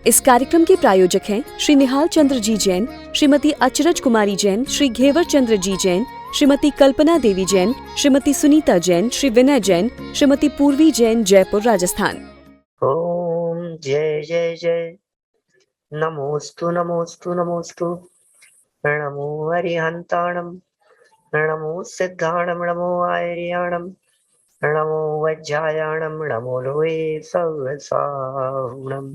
इस कार्यक्रम के प्रायोजक हैं श्री निहाल चंद्र जी जैन, श्रीमती अचरज कुमारी जैन, श्री घेवर चंद्र जी जैन, श्रीमती कल्पना देवी जैन, श्रीमती सुनीता जैन, श्री विनय जैन, श्रीमती पूर्वी जैन, जयपुर, राजस्थान। ओम जय जय जय। नमोस्तु नमोस्तु नमोस्तु। नमो हरिहंताणम, नमो सिद्धाणम, नमो आर्याणम, नमो वज्रायाणम, नमो लोहे सव्यसाहुणम।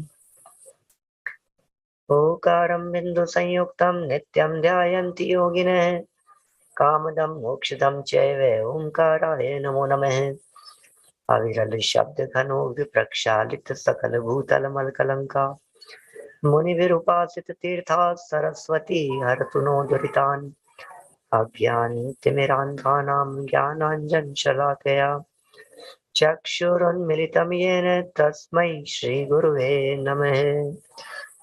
ओकारं बिंदु संयुक्तं नित्यं ध्यायन्ति योगिनः, कामदं मोक्षदं चैव ओंकाराय नमो नमः। अविरल शब्द घनो विप्रक्षालित सकल भूतल मलकलंका, मुनिविरुपासित तीर्था सरस्वती हरतु नो दुरितान्। अज्ञानतिमिरान्धानां ज्ञानाञ्जन शलाकया चक्षुरुन्मिलितं येन तस्मै श्रीगुरुवे नमः।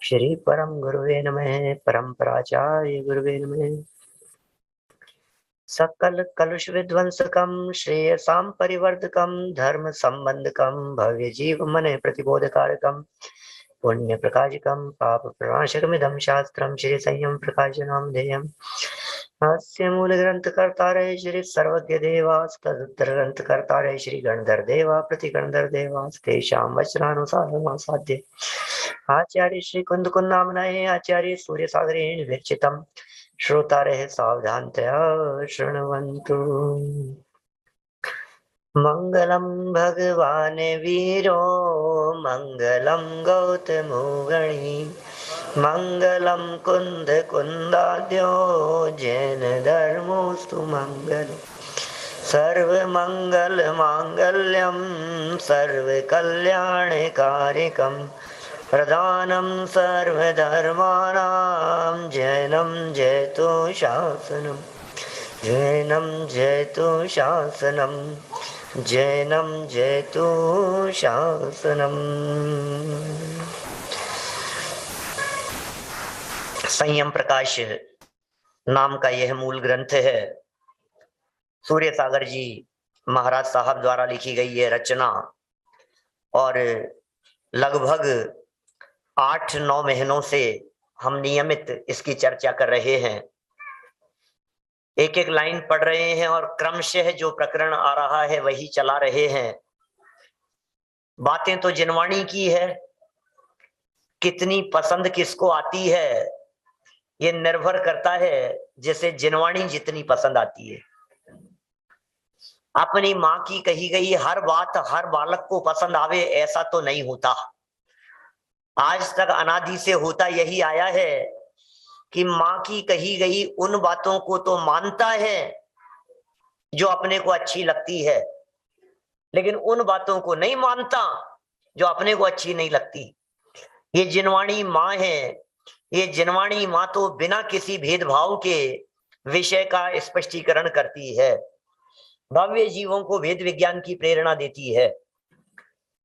श्री परम गुरुवे नमः। परम्पराचार्य गुरुवे नमः। सकल कलुष विध्वंसकं श्रेयसां परिवर्धकं धर्म संबंधकं भव्य जीव मन प्रतिबोधकारकं पुण्य प्रकाशकं पाप प्रणाशकमिदं शास्त्रं श्री संयम प्रकाशनामधेयम्। अस्य मूल ग्रंथ कर्तारय श्री सर्वज्ञ देवास, तदुत्तर ग्रंथ कर्तारय श्री गणधर देवा, प्रति गणधर देवास, तेषां वचनानुसारमासाद्य आचार्य श्री कुंद कुंदामनाय आचार्य सूर्य सागरेण विरचितम् श्रोतारः सावधानतया शृण्वन्तु। मंगलम भगवान वीरो मंगलम गौतमो गणी, मंगलम कुंद कुंदाद्यो जैन धर्मोस्तु मंगल। सर्व मंगल मांगल्यम सर्व कल्याणकारिकम प्रधानम सर्वधर्माणां जैनम जयतु शासनम, जैनम जयतु शासनम, जैनम जयतु शासनम। संयम प्रकाश नाम का यह मूल ग्रंथ है। सूर्य सागर जी महाराज साहब द्वारा लिखी गई यह रचना, और लगभग 8-9 महीनों से हम नियमित इसकी चर्चा कर रहे हैं। एक एक लाइन पढ़ रहे हैं और क्रमशः जो प्रकरण आ रहा है वही चला रहे हैं। बातें तो जिनवाणी की है, कितनी पसंद किसको आती है ये निर्भर करता है जैसे जिनवाणी जितनी पसंद आती है। अपनी माँ की कही गई हर बात हर बालक को पसंद आवे ऐसा तो नहीं होता। आज तक अनादि से होता यही आया है कि माँ की कही गई उन बातों को तो मानता है जो अपने को अच्छी लगती है, लेकिन उन बातों को नहीं मानता जो अपने को अच्छी नहीं लगती। ये जिनवाणी माँ है। ये जिनवाणी माँ तो बिना किसी भेदभाव के विषय का स्पष्टीकरण करती है, भव्य जीवों को वेद विज्ञान की प्रेरणा देती है।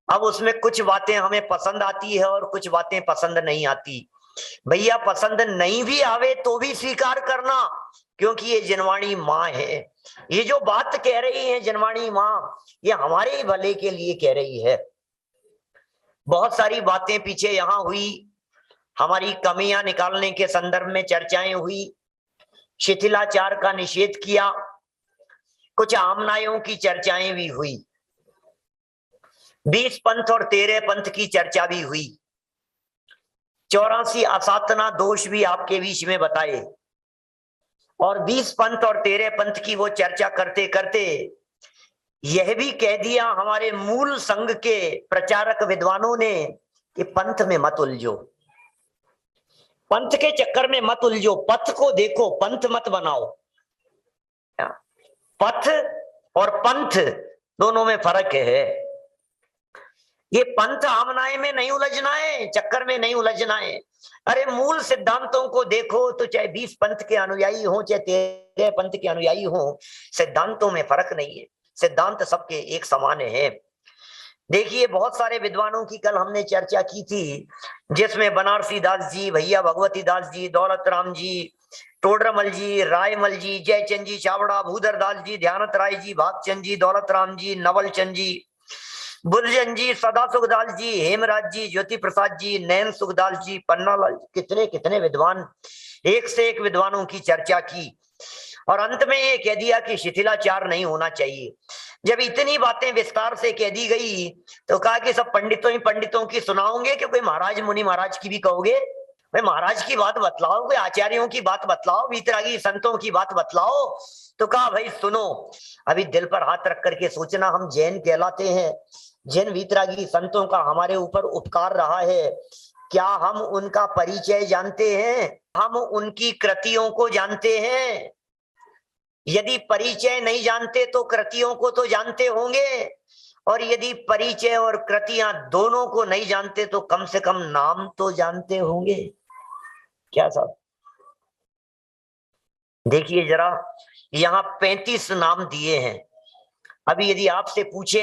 अब उसमें कुछ बातें हमें पसंद आती है और कुछ बातें पसंद नहीं आती। भैया पसंद नहीं भी आवे तो भी स्वीकार करना, क्योंकि ये जिनवाणी माँ है। ये जो बात कह रही है जिनवाणी माँ, ये हमारे ही भले के लिए कह रही है। बहुत सारी बातें पीछे यहाँ हुई, हमारी कमियां निकालने के संदर्भ में चर्चाएं हुई, शिथिलाचार का निषेध किया, कुछ आमनायों की चर्चाएं भी हुई, 20 पंथ और 13 पंथ की चर्चा भी हुई, 84 असातना दोष भी आपके बीच में बताए, और 20 पंथ और 13 पंथ की वो चर्चा करते करते यह भी कह दिया हमारे मूल संघ के प्रचारक विद्वानों ने कि पंथ में मत उलझो, पंथ के चक्कर में मत उलझो, पथ को देखो, पंथ मत बनाओ। पथ और पंथ दोनों में फर्क है। ये पंथ आमनाए में नहीं उलझना है, चक्कर में नहीं उलझना है। अरे मूल सिद्धांतों को देखो, तो चाहे 20 पंथ के अनुयायी हो चाहे 13 पंथ के अनुयायी हो, सिद्धांतों में फर्क नहीं है, सिद्धांत सबके एक समान है। देखिए बहुत सारे विद्वानों की कल हमने चर्चा की थी, जिसमें बनारसी दास जी, भैया भगवती दास जी, दौलत राम जी, टोडरमल जी, रायमल जी, जयचंद जी चावड़ा, भूधर दास जी, ध्यानत राय जी, भागचंद जी, दौलत राम जी, नवल चंद जी, बुलजन जी, सदा सुखदाल जी, हेमराज जी, ज्योति प्रसाद जी, नैन सुखदाल जी, पन्नालाल, कितने कितने विद्वान, एक से एक विद्वानों की चर्चा की और अंत में ये कह दिया कि शिथिलाचार नहीं होना चाहिए। जब इतनी बातें विस्तार से कह दी गई तो कहा कि सब पंडितों ही पंडितों की सुनाओगे कि कोई महाराज मुनि महाराज की भी कहोगे? भाई महाराज की बात बतलाओ, कोई आचार्यों की बात बतलाओ, वीतरागी संतों की बात बतलाओ। तो कहा भाई सुनो, अभी दिल पर हाथ रख करके सोचना, हम जैन कहलाते हैं, जैन वीतरागी संतों का हमारे ऊपर उपकार रहा है, क्या हम उनका परिचय जानते हैं? हम उनकी कृतियों को जानते हैं? यदि परिचय नहीं जानते तो कृतियों को तो जानते होंगे, और यदि परिचय और कृतियां दोनों को नहीं जानते तो कम से कम नाम तो जानते होंगे। क्या साहब, देखिए जरा, यहां 35 नाम दिए हैं। अभी यदि आपसे पूछे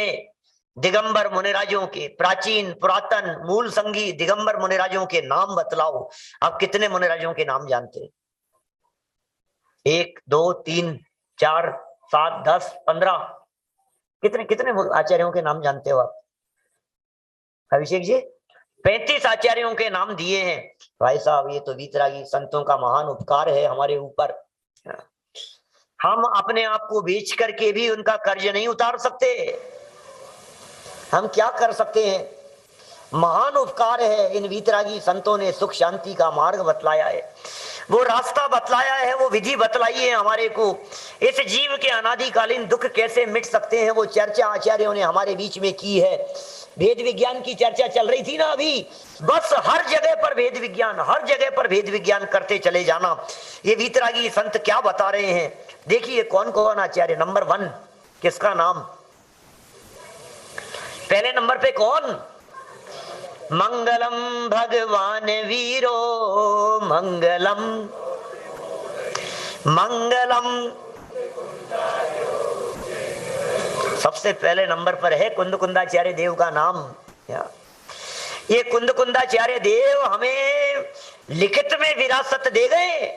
दिगंबर मुनिराजों के, प्राचीन पुरातन मूल संगी दिगंबर मुनिराजों के नाम बतलाओ, आप कितने मुनिराजों के नाम जानते हैं? 1 2 3 4 7 10 15, कितने कितने आचार्यों के नाम जानते हो आप? अभिषेक जी, 35 आचार्यों के नाम दिए हैं। भाई साहब, ये तो वीतरागी संतों का महान उपकार है हमारे ऊपर। हम अपने आप को बेच करके भी उनका कर्ज नहीं उतार सकते। हम क्या कर सकते हैं? महान उपकार है, इन वीतरागी संतों ने सुख शांति का मार्ग बतलाया है, वो रास्ता बतलाया है, वो विधि बतलाई है हमारे को। इस जीव के अनादिकालीन दुख कैसे मिट सकते हैं, वो चर्चा आचार्यों ने हमारे बीच में की है। भेद विज्ञान की चर्चा चल रही थी ना अभी, बस हर जगह पर भेद विज्ञान, हर जगह पर भेद विज्ञान करते चले जाना। ये वीतरागी संत क्या बता रहे हैं, देखिए कौन कौन आचार्य। नंबर 1 किसका नाम? पहले नंबर पे कौन? मंगलम भगवान वीरो मंगलम, मंगलम। सबसे पहले नंबर पर है कुंदकुंदाचार्य देव का नाम। ये कुंदकुंदाचार्य देव हमें लिखित में विरासत दे गए,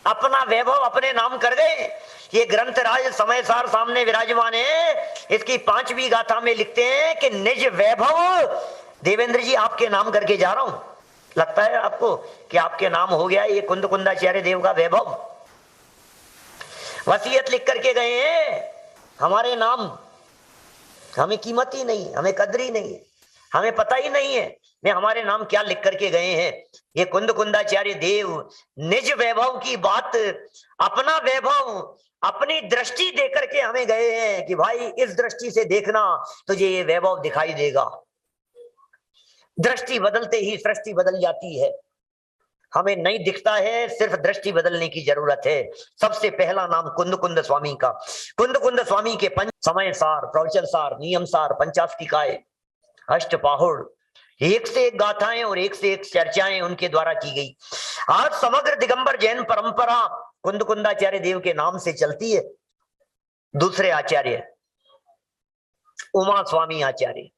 अपना वैभव अपने नाम कर गए। ये ग्रंथराज समय सार सामने विराजमान है, इसकी 5वीं गाथा में लिखते हैं कि निज वैभव देवेंद्र जी आपके नाम करके जा रहा हूं। लगता है आपको कि आपके नाम हो गया ये कुंदकुंदाचार्य देव का वैभव? वसीयत लिख करके गए हैं हमारे नाम, हमें कीमत ही नहीं, हमें कदर ही नहीं, हमें पता ही नहीं है वे हमारे नाम क्या लिख करके गए हैं। ये कुंदकुंदाचार्य देव निज वैभव की बात, अपना वैभव अपनी दृष्टि दे करके हमें गए हैं कि भाई इस दृष्टि से देखना, तुझे ये वैभव दिखाई देगा। दृष्टि बदलते ही सृष्टि बदल जाती है। हमें नहीं दिखता है, सिर्फ दृष्टि बदलने की जरूरत है। सबसे पहला नाम कुंदकुंद स्वामी का। कुंदकुंद स्वामी के पंच समय सार, प्रवचन सार, नियम सार, पंचास्तिकाएं, अष्टपाहुड़, एक से एक गाथाएं और एक से एक चर्चाएं उनके द्वारा की गई। आज समग्र दिगंबर जैन परंपरा कुंदकुंदाचार्य देव के नाम से चलती है। दूसरे आचार्य उमा स्वामी आचार्य,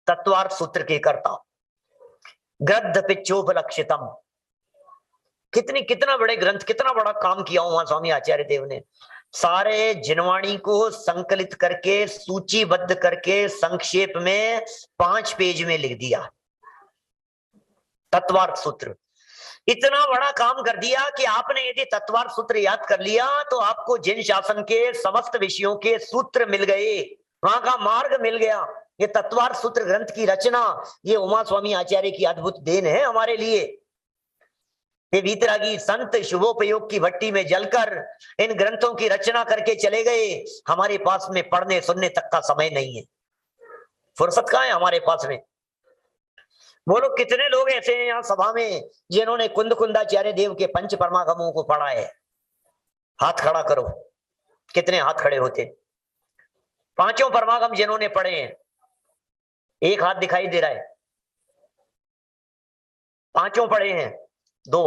तत्वार्थ सूत्र के कर्ता, ग्रंथ पिच्छोपलक्षितम, कितना बड़े ग्रंथ, कितना बड़ा काम किया उमा स्वामी आचार्य देव ने। सारे जिनवाणी को संकलित करके, सूचीबद्ध करके, संक्षेप में 5 पेज में लिख दिया। तत्वार्थ सूत्र इतना बड़ा काम कर दिया कि आपने यदि तत्वार्थ सूत्र याद कर लिया तो आपको जिन शासन के समस्त विषयों के सूत्र मिल गए, वहां का मार्ग मिल गया। ये तत्वार्थ सूत्र ग्रंथ की रचना ये उमा स्वामी आचार्य की अद्भुत देन है हमारे लिए। ये वीतरागी संत शुभोपयोग की भट्टी में जलकर इन ग्रंथों की रचना करके चले गए। हमारे पास में पढ़ने सुनने तक का समय नहीं है, फुर्सत कहाँ है हमारे पास में। बोलो कितने लोग ऐसे हैं यहाँ सभा में जिन्होंने कुंदकुंदाचार्य देव के पंच परमागमों को पढ़ा है? हाथ खड़ा करो, कितने हाथ खड़े होते? 5 परमागम जिन्होंने पढ़े हैं, एक हाथ दिखाई दे रहा है। 5 पढ़े हैं, 2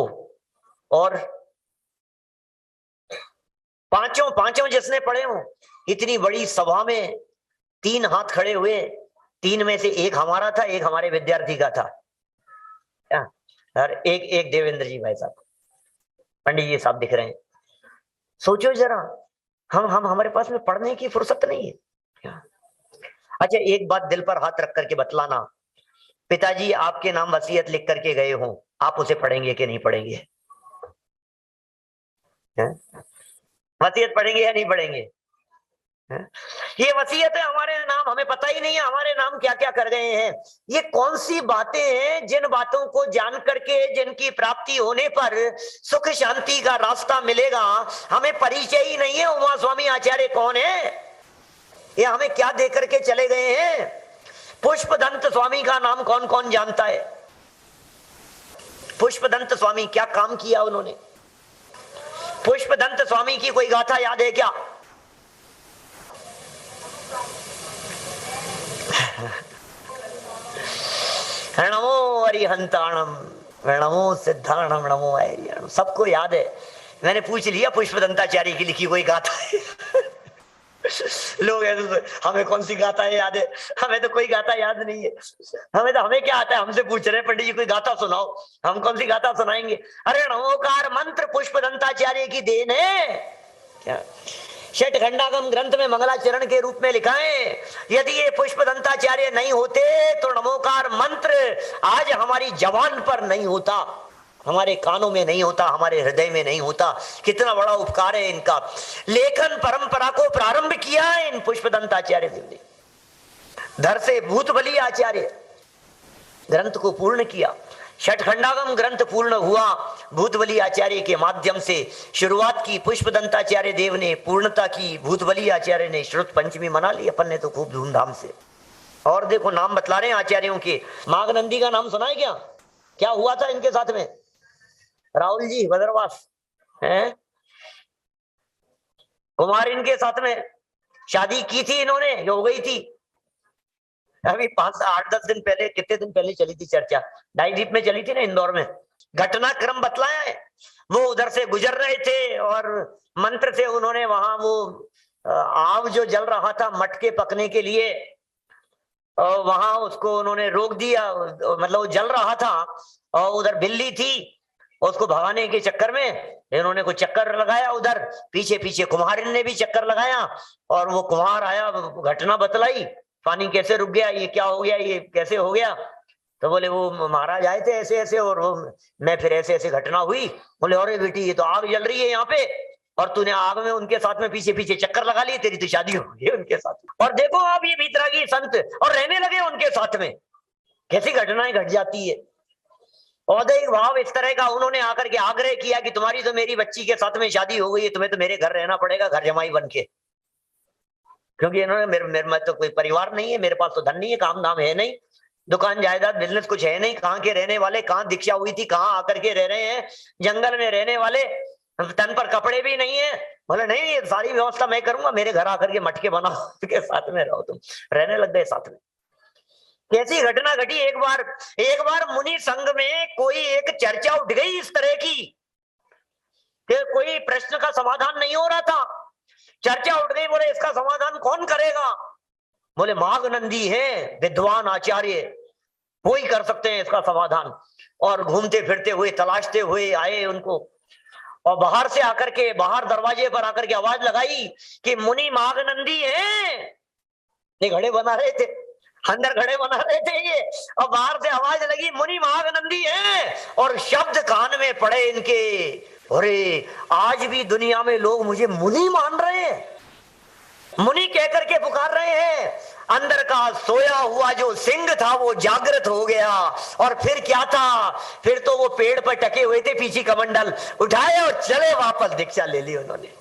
और 5 जिसने पढ़े हो, इतनी बड़ी सभा में 3 हाथ खड़े हुए। 3 में से एक हमारा था, एक हमारे विद्यार्थी का था, और एक देवेंद्र जी भाई साहब, पंडित जी साहब दिख रहे हैं। सोचो जरा, हम हमारे पास में पढ़ने की फुर्सत नहीं है। अच्छा, एक बात दिल पर हाथ रख करके बतलाना, पिताजी आपके नाम वसीयत लिख करके गए हों, आप उसे पढ़ेंगे कि नहीं पढ़ेंगे? हैं? वसीयत पढ़ेंगे या नहीं पढ़ेंगे? हैं? ये वसीयत है हमारे नाम, हमें पता ही नहीं है हमारे नाम क्या क्या कर गए हैं। ये कौन सी बातें हैं जिन बातों को जान करके, जिनकी प्राप्ति होने पर सुख शांति का रास्ता मिलेगा? हमें परिचय ही नहीं है उमा स्वामी आचार्य कौन है, ये हमें क्या दे करके चले गए हैं। पुष्पदंत स्वामी का नाम कौन कौन जानता है? पुष्पदंत स्वामी क्या काम किया उन्होंने? पुष्पदंत स्वामी की कोई गाथा याद है क्या? नमो अरिहंताणम, नमो सिद्धाणम, नमो आर्यणम, सबको याद है। मैंने पूछ लिया पुष्पदंताचार्य की लिखी कोई गाथा है? लोग हमें कौन सी गाथा है याद है? हमें तो कोई गाथा याद नहीं है। हमें क्या आता है? हमसे पूछ रहे पंडित जी कोई गाथा सुनाओ, हम कौन सी गाथा सुनाएंगे? अरे नमोकार मंत्र पुष्पदंताचार्य की देन है क्या? षट खंडागम ग्रंथ में मंगलाचरण के रूप में लिखा है, यदि ये पुष्पदंताचार्य नहीं होते तो नमोकार मंत्र आज हमारी जबान पर नहीं होता, हमारे कानों में नहीं होता, हमारे हृदय में नहीं होता। कितना बड़ा उपकार है इनका। लेखन परंपरा को प्रारंभ किया है इन पुष्पदंताचार्य देव ने। धर से भूतबली आचार्य ग्रंथ को पूर्ण किया, षटखंडागम ग्रंथ पूर्ण हुआ, भूतबली आचार्य के माध्यम से शुरुआत की पुष्पदंताचार्य देव ने, पूर्णता की भूतबली आचार्य ने। श्रुत पंचमी मना ली अपन ने तो खूब धूमधाम से। और देखो नाम बतला रहे हैं आचार्यों के। माघनंदी का नाम सुना है क्या? क्या हुआ था इनके साथ में? राहुल जी बदरवास हैं, कुमार इनके साथ में शादी की थी इन्होंने, जो हो गई थी अभी 5-8-10 दिन पहले, कितने दिन पहले चली थी चर्चा, डाईदीप में चली थी ना इंदौर में। घटनाक्रम बतलाया है। वो उधर से गुजर रहे थे और मंत्र से उन्होंने वहां वो आग जो जल रहा था मटके पकने के लिए, और वहां उसको उन्होंने रोक दिया, मतलब वो जल रहा था और उधर बिल्ली थी, उसको भगाने के चक्कर में इन्होंने कोई चक्कर लगाया, उधर पीछे पीछे कुम्हार ने भी चक्कर लगाया और वो कुम्हार आया, घटना बतलाई, पानी कैसे रुक गया, ये क्या हो गया, ये कैसे हो गया? तो बोले वो महाराज आए थे ऐसे ऐसे और वो मैं फिर ऐसे ऐसे घटना हुई। बोले अरे बेटी ये तो आग जल रही है यहाँ पे और तूने आग में उनके साथ में पीछे पीछे चक्कर लगा लिए, तेरी तो शादी हो गई उनके साथ। और देखो आप ये भीतरागी संत और रहने लगे उनके साथ में, कैसी घटनाएं घट जाती है। औदैहिक भाव इस तरह का उन्होंने आकर के आग्रह किया कि तुम्हारी तो मेरी बच्ची के साथ में शादी हो गई है, तुम्हें तो मेरे घर रहना पड़ेगा घर जमाई बन के, क्योंकि इन्होंने मेरे में तो कोई परिवार नहीं है, मेरे पास तो धन नहीं है, काम धाम है नहीं, दुकान जायदाद बिजनेस कुछ है नहीं, कहाँ के रहने वाले, कहाँ दीक्षा हुई थी, कहाँ आकर के रह रहे हैं, जंगल में रहने वाले, तन पर कपड़े भी नहीं है। बोले नहीं ये सारी व्यवस्था मैं करूंगा, मेरे घर आकर के मटके बनाओ के साथ में रहो, तुम रहने लग गए साथ में। कैसी घटना घटी। एक बार मुनि संघ में कोई एक चर्चा उठ गई इस तरह की कि कोई प्रश्न का समाधान नहीं हो रहा था, चर्चा उठ गई, बोले इसका समाधान कौन करेगा? बोले माघनंदी है विद्वान आचार्य, वो ही कर सकते हैं इसका समाधान। और घूमते फिरते हुए तलाशते हुए आए उनको, और बाहर से आकर के, बाहर दरवाजे पर आकर के आवाज लगाई कि मुनि माघनंदी है। ये घड़े बना रहे थे, अंदर घड़े बना रहे थे ये, और बाहर से आवाज लगी मुनि माघनंदी है, और शब्द कान में पड़े इनके, अरे आज भी दुनिया में लोग मुझे मुनि मान रहे हैं, मुनि कहकर के पुकार रहे हैं। अंदर का सोया हुआ जो सिंह था वो जागृत हो गया। और फिर क्या था, फिर तो वो पेड़ पर टके हुए थे, पीछे कमंडल उठाए और चले वापस, दीक्षा ले ली उन्होंने।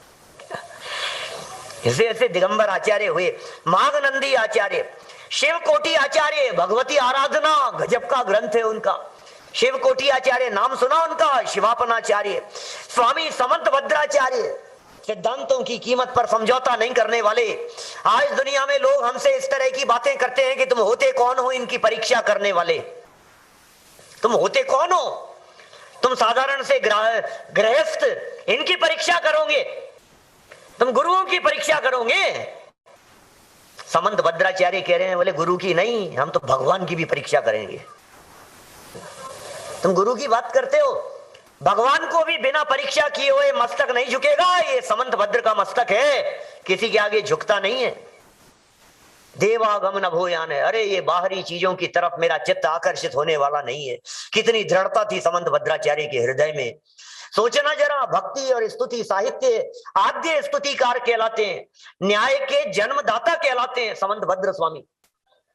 ऐसे ऐसे दिगंबर आचार्य हुए। माघनंदी आचार्य, शिव कोटि आचार्य, भगवती आराधना गजब का ग्रंथ है उनका। शिव कोटि आचार्य नाम सुना उनका, शिवापनाचार्य। स्वामी समंत भद्राचार्य, सिद्धांतों की कीमत पर समझौता नहीं करने वाले। आज दुनिया में लोग हमसे इस तरह की बातें करते हैं कि तुम होते कौन हो इनकी परीक्षा करने वाले, तुम होते कौन हो, तुम साधारण से गृहस्थ इनकी परीक्षा करोगे, तुम गुरुओं की परीक्षा करोगे। समंत भद्राचार्य कह रहे हैं, बोले गुरु की नहीं, हम तो भगवान की भी परीक्षा करेंगे। तुम गुरु की बात करते हो, भगवान को भी बिना परीक्षा किए हुए मस्तक नहीं झुकेगा। ये समंत भद्र का मस्तक है, किसी के आगे झुकता नहीं है। देवागम न भूयान है। अरे ये बाहरी चीजों की तरफ मेरा चित्त आकर्षित होने वाला नहीं है। कितनी दृढ़ता थी समंत भद्राचार्य के हृदय में। सोचना जरा, भक्ति और स्तुति साहित्य आद्य स्तुतिकार कहलाते हैं, न्याय के जन्मदाता कहलाते हैं समंत भद्र स्वामी।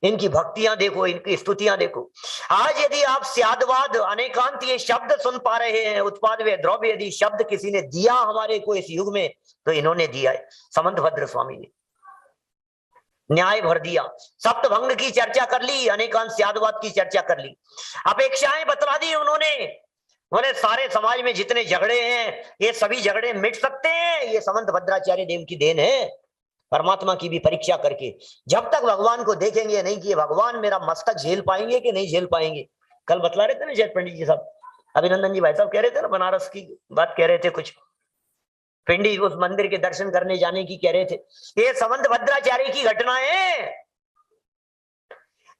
इनकी भक्तियां देखो, इनकी स्तुतियां देखो। आज यदि आप स्यादवाद अनेकांत ये शब्द सुन पा रहे हैं, उत्पाद व द्रव्य यदि शब्द किसी ने दिया हमारे को इस युग में, तो इन्होंने दिया है, समंत भद्र स्वामी ने। न्याय भर दिया, सप्तभंग की चर्चा कर ली, अनेकांत स्यादवाद की चर्चा कर ली, अपेक्षाएं बतला दी उन्होंने। बोले सारे समाज में जितने झगड़े हैं ये सभी झगड़े मिट सकते हैं, ये समंत भद्राचार्य देव की देन है। परमात्मा की भी परीक्षा करके जब तक भगवान को देखेंगे नहीं कि भगवान मेरा मस्तक झेल पाएंगे कि नहीं झेल पाएंगे। कल बतला रहे थे ना जैत पंडित जी साहब, अभिनंदन जी भाई साहब कह रहे थे ना, बनारस की बात कह रहे थे, कुछ पिंडी उस मंदिर के दर्शन करने जाने की कह रहे थे। ये समंत भद्राचार्य की घटना है,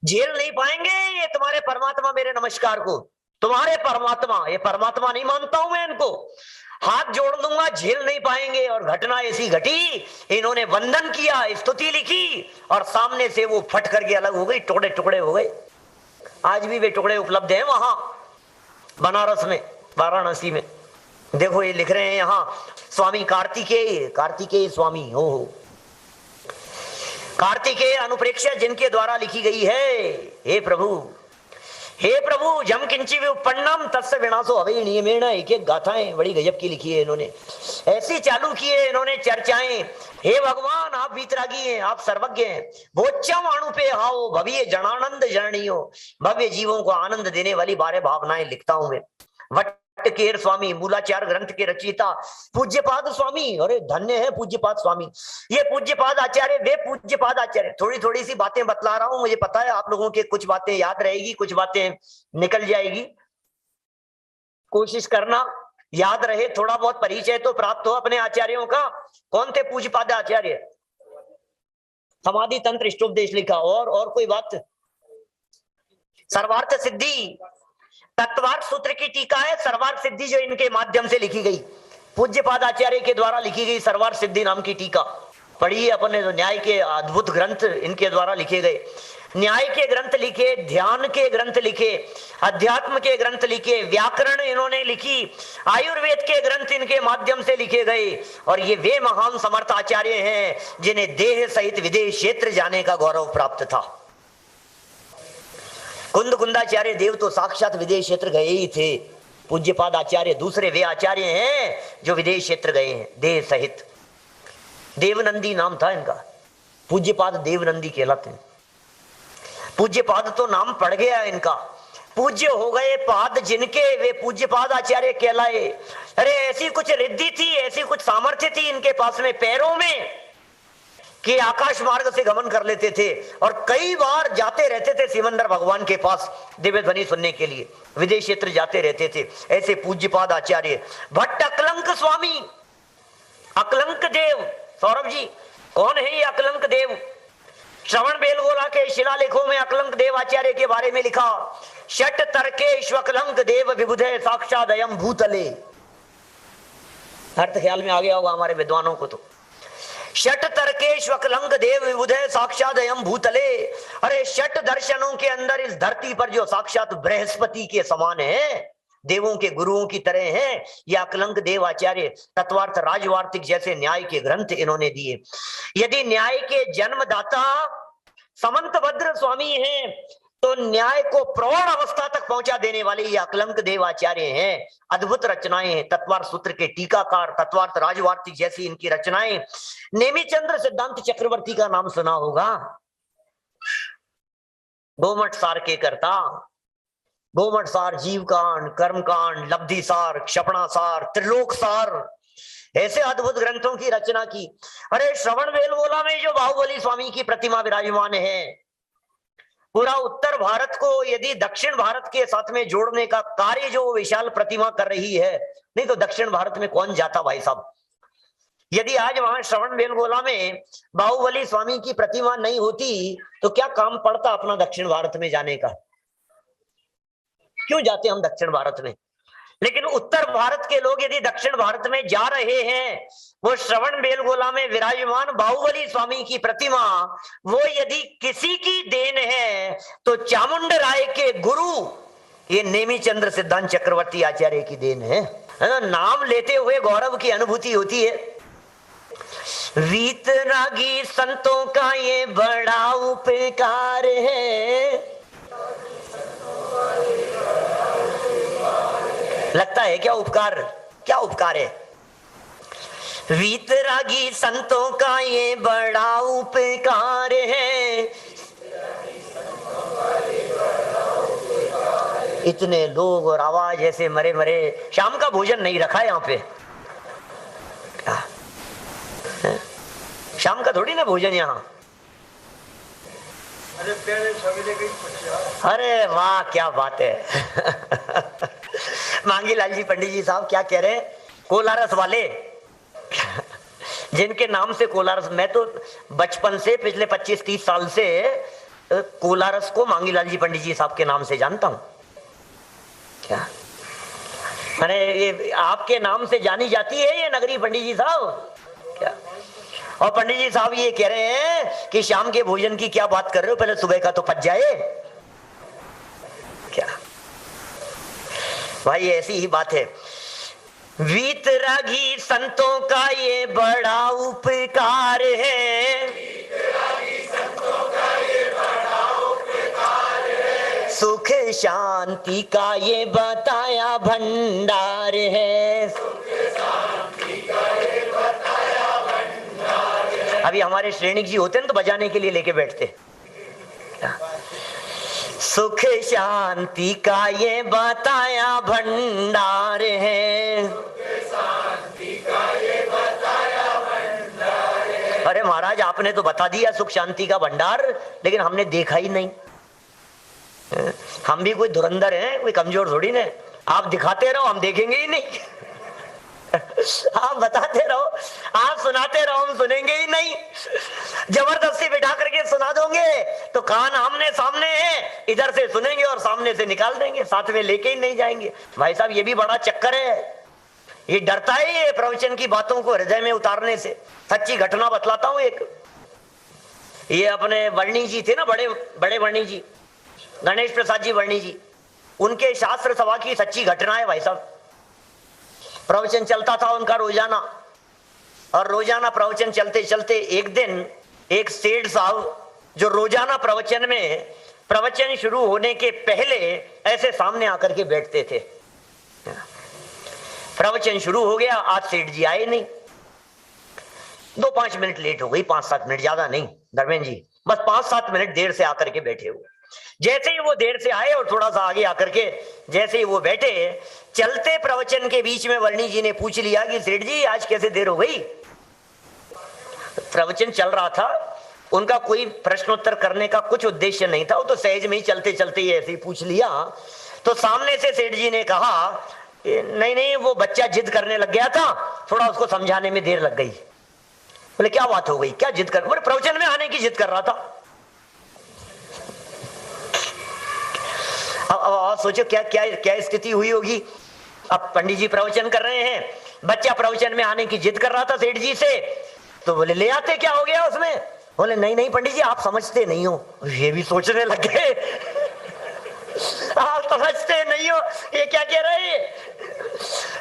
झेल नहीं पाएंगे ये तुम्हारे परमात्मा मेरे नमस्कार को। तुम्हारे परमात्मा, ये परमात्मा नहीं मानता हूं मैं इनको, हाथ जोड़ दूंगा, झेल नहीं पाएंगे। और घटना ऐसी घटी, इन्होंने वंदन किया, स्तुति लिखी और सामने से वो फट करके अलग हो गई, टुकड़े टुकड़े हो गए। आज भी वे टुकड़े उपलब्ध हैं वहां बनारस में, वाराणसी में। देखो ये लिख रहे हैं यहाँ, स्वामी कार्तिकेय, कार्तिकेय स्वामी हो, कार्तिकेय अनुप्रेक्षा जिनके द्वारा लिखी गई है। हे प्रभु जम किंची विपन्नम तस्य विनाशो हवे नियमेण। एक एक गाथाएं बड़ी गजब की लिखी है इन्होंने, ऐसी चालू की है इन्होंने चर्चाएं। हे भगवान आप वीतरागी हैं, आप सर्वज्ञ हैं। भोच्चम अणु पे हाओ भव्य जनानंद जननियो, भव्य जीवों को आनंद देने वाली बारे भावनाएं लिखता हूं मैं। भट्टकेर स्वामी मूलाचार ग्रंथ के रचयिता पूज्यपाद स्वामी, अरे धन्य है पूज्यपाद स्वामी। ये पूज्यपाद आचार्य, वे पूज्यपाद आचार्य। थोड़ी थोड़ी सी बातें बतला रहा हूं, मुझे पता है आप लोगों के कुछ बातें याद रहेगी, कुछ बातें निकल जाएगी। कोशिश करना याद रहे, थोड़ा बहुत परिचय तो प्राप्त हो अपने आचार्यों का। कौन थे पूज्यपाद आचार्य? समाधि तंत्र इष्टोपदेश लिखा, और कोई बात? सर्वार्थ सिद्धि, तत्वार्थ सूत्र की टीका है सर्वार्थ सिद्धि, जो इनके माध्यम से लिखी गई, पूज्यपाद आचार्य के द्वारा लिखी गई सर्वार्थ सिद्धि नाम की टीका पढ़िए अपने। जो न्याय के अद्भुत ग्रंथ इनके द्वारा लिखे गए, न्याय के ग्रंथ लिखे, ध्यान के ग्रंथ लिखे, अध्यात्म के ग्रंथ लिखे, व्याकरण इन्होंने लिखी, आयुर्वेद के ग्रंथ इनके माध्यम से लिखे गए। और ये वे महान समर्थ आचार्य हैं जिन्हें देह सहित विदेश क्षेत्र जाने का गौरव प्राप्त था। कुंद कुंदाचार्य देव तो साक्षात विदेश क्षेत्र गए ही थे। पूज्यपाद आचार्य दूसरे वे आचार्य हैं जो विदेश क्षेत्र गए हैं देह सहित। देवनंदी नाम था इनका, पूज्यपाद देवनंदी कहलाते हैं। पूज्यपाद तो नाम पड़ गया इनका, पूज्य हो गए पाद जिनके, वे पूज्यपाद आचार्य कहलाए। अरे ऐसी कुछ रिद्धि थी, ऐसी कुछ सामर्थ्य थी इनके पास में पैरों में कि आकाश मार्ग से गमन कर लेते थे और कई बार जाते रहते थे सिमंदर भगवान के पास दिव्य ध्वनि सुनने के लिए, विदेश क्षेत्र जाते रहते थे ऐसे पूज्यपाद आचार्य। भट्ट अकलंक स्वामी, अकलंक देव, सौरभ जी कौन है ये अकलंक देव? श्रवण बेलगोला के शिलालेखों में अकलंक देव आचार्य के बारे में लिखा, षट तर्केष्वकलंक देव विबुधे साक्षादयम भूतले। अर्थ ख्याल में आ गया होगा हमारे विद्वानों को। तो षट तर्केष्वकलंक देव विबुधे साक्षादयम भूतले, अरे षट दर्शनों के अंदर इस धरती पर जो साक्षात बृहस्पति के समान है, देवों के गुरुओं की तरह हैं, यह अकलंक देव आचार्य। तत्वार्थ राजवार्तिक जैसे न्याय के ग्रंथ इन्होंने दिए। यदि न्याय के जन्मदाता समंत भद्र स्वामी हैं, तो न्याय को प्रौढ़ अवस्था तक पहुंचा देने वाले ये अकलंक देव आचार्य हैं। अद्भुत रचनाएं हैं, तत्वार्थ सूत्र के टीकाकार, तत्वार्थ राजवार्तिक जैसी इनकी रचनाएं। नेमिचंद्र सिद्धांत चक्रवर्ती का नाम सुना होगा, गोमठ सार के कर्ता। गोमठ सार, जीवकांड, कर्मकांड, लब्धि सार, क्षपणा सार, त्रिलोक सार, ऐसे अद्भुत ग्रंथों की रचना की। अरे श्रवण बेलगोला में जो बाहुबली स्वामी की प्रतिमा विराजमान है, पूरा उत्तर भारत को यदि दक्षिण भारत के साथ में जोड़ने का कार्य जो विशाल प्रतिमा कर रही है, नहीं तो दक्षिण भारत में कौन जाता भाई साहब। यदि आज वहां श्रवण बेलगोला में बाहुबली स्वामी की प्रतिमा नहीं होती तो क्या काम पड़ता अपना दक्षिण भारत में जाने का? क्यों जाते हम दक्षिण भारत में? लेकिन उत्तर भारत के लोग यदि दक्षिण भारत में जा रहे हैं, वो श्रवण बेलगोला में विराजमान बाहुबली स्वामी की प्रतिमा वो यदि किसी की देन है तो चामुंड राय के गुरु ये नेमी चंद्र सिद्धांत चक्रवर्ती आचार्य की देन है ना? नाम लेते हुए गौरव की अनुभूति होती है। वीतरागी संतों का ये बड़ा उपकार है। लगता है क्या उपकार, क्या उपकार है? वीतरागी संतों का ये बड़ा उपकार है। इतने लोग और आवाज ऐसे मरे मरे। शाम का भोजन नहीं रखा है यहाँ पे, शाम का थोड़ी ना भोजन यहाँ। अरे वाह क्या बात है। मांगी लाल जी पंडित जी साहब क्या कह रहे हैं? कोलारस वाले जिनके नाम से कोलारस, मैं तो बचपन से पिछले 25-30 साल से कोलारस को मांगी लाल जी पंडित जी साहब के नाम से जानता हूं। क्या अरे ये आपके नाम से जानी जाती है ये नगरी पंडित जी साहब? क्या? और पंडित जी साहब ये कह रहे हैं कि शाम के भोजन की क्या बात कर रहे हो, पहले सुबह का तो पच जाए। क्या भाई ऐसी ही बात है। वीतरागी संतों का ये बड़ा उपकार है। सुख शांति का ये बताया भंडार है। अभी हमारे श्रेणिक जी होते हैं तो बजाने के लिए लेके बैठते। सुख शांति का ये बताया भंडार है। अरे महाराज आपने तो बता दिया सुख शांति का भंडार, लेकिन हमने देखा ही नहीं। हम भी कोई धुरंधर हैं, कोई कमजोर थोड़ी ना। आप दिखाते रहो, हम देखेंगे ही नहीं। आप बताते रहो, आप सुनाते रहो, हम सुनेंगे ही नहीं। जबरदस्ती बिठा करके सुना दोगे तो कान आमने सामने है, इधर से सुनेंगे और सामने से निकाल देंगे, साथ में लेके ही नहीं जाएंगे। भाई साहब ये भी बड़ा चक्कर है। ये डरता है ये प्रवचन की बातों को हृदय में उतारने से। सच्ची घटना बतलाता हूं एक। ये अपने वर्णी जी थे ना, बड़े वर्णी जी, गणेश प्रसाद जी वर्णी जी, उनके शास्त्र सभा की सच्ची घटना है भाई साहब। प्रवचन चलता था उनका रोजाना, और रोजाना प्रवचन चलते चलते एक दिन एक सेठ साहब जो रोजाना प्रवचन में प्रवचन शुरू होने के पहले ऐसे सामने आकर के बैठते थे। प्रवचन शुरू हो गया, आज सेठ जी आए नहीं। 2-5 मिनट लेट हो गई, 5-7 मिनट, ज्यादा नहीं धर्मेंद्र जी, बस 5-7 मिनट देर से आकर के बैठे हुए। जैसे ही वो देर से आए और थोड़ा सा आगे आकर के जैसे ही वो बैठे, चलते प्रवचन के बीच में वर्णी जी ने पूछ लिया कि सेठ जी आज कैसे देर हो गई? प्रवचन चल रहा था, उनका कोई प्रश्नोत्तर करने का कुछ उद्देश्य नहीं था, वो तो सहज में ही चलते चलते ही ऐसे ही पूछ लिया। तो सामने से सेठ जी ने कहा नहीं वो बच्चा जिद करने लग गया था, थोड़ा उसको समझाने में देर लग गई। बोले क्या बात हो गई, क्या जिद कर? बोले प्रवचन में आने की जिद कर रहा था। अब सोचो क्या क्या क्या स्थिति हुई होगी। अब पंडित जी प्रवचन कर रहे हैं, बच्चा प्रवचन में आने की जिद कर रहा था सेठ जी से, तो बोले ले आते, क्या हो गया उसमें? बोले नहीं पंडित जी आप समझते नहीं हो। ये भी सोचने लग गए आप समझते नहीं हो, ये क्या कह रहे हैं?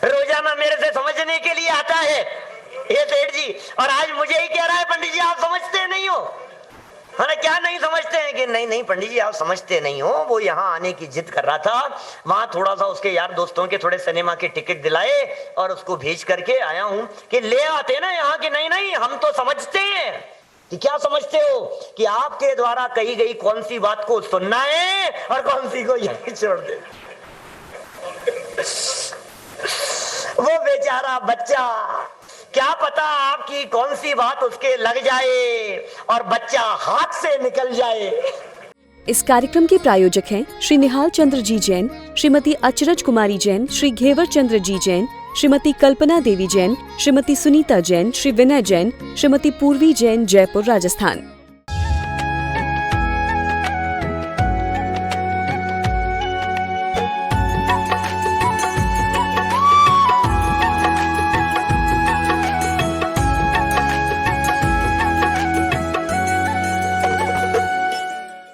रोजाना मेरे से समझने के लिए आता है ये सेठ जी, और आज मुझे ही कह रहा है पंडित जी आप समझते नहीं हो। अरे क्या नहीं समझते हैं? कि नहीं पंडित जी आप समझते नहीं हो, वो यहाँ आने की जिद कर रहा था, वहां थोड़ा सा उसके यार दोस्तों के थोड़े सिनेमा के टिकट दिलाए और उसको भेज करके आया हूं कि ले आते ना यहाँ। कि नहीं हम तो समझते हैं। कि क्या समझते हो? कि आपके द्वारा कही गई कौन सी बात को सुनना है और कौन सी को यहीं छोड़ दे। वो बेचारा बच्चा, क्या पता आपकी कौन सी बात उसके लग जाए और बच्चा हाथ से निकल जाए। इस कार्यक्रम के प्रायोजक हैं श्री निहाल चंद्र जी जैन, श्रीमती अचरज कुमारी जैन, श्री घेवर चंद्र जी जैन, श्रीमती कल्पना देवी जैन, श्रीमती सुनीता जैन, श्री विनय जैन, श्रीमती पूर्वी जैन, जयपुर, राजस्थान।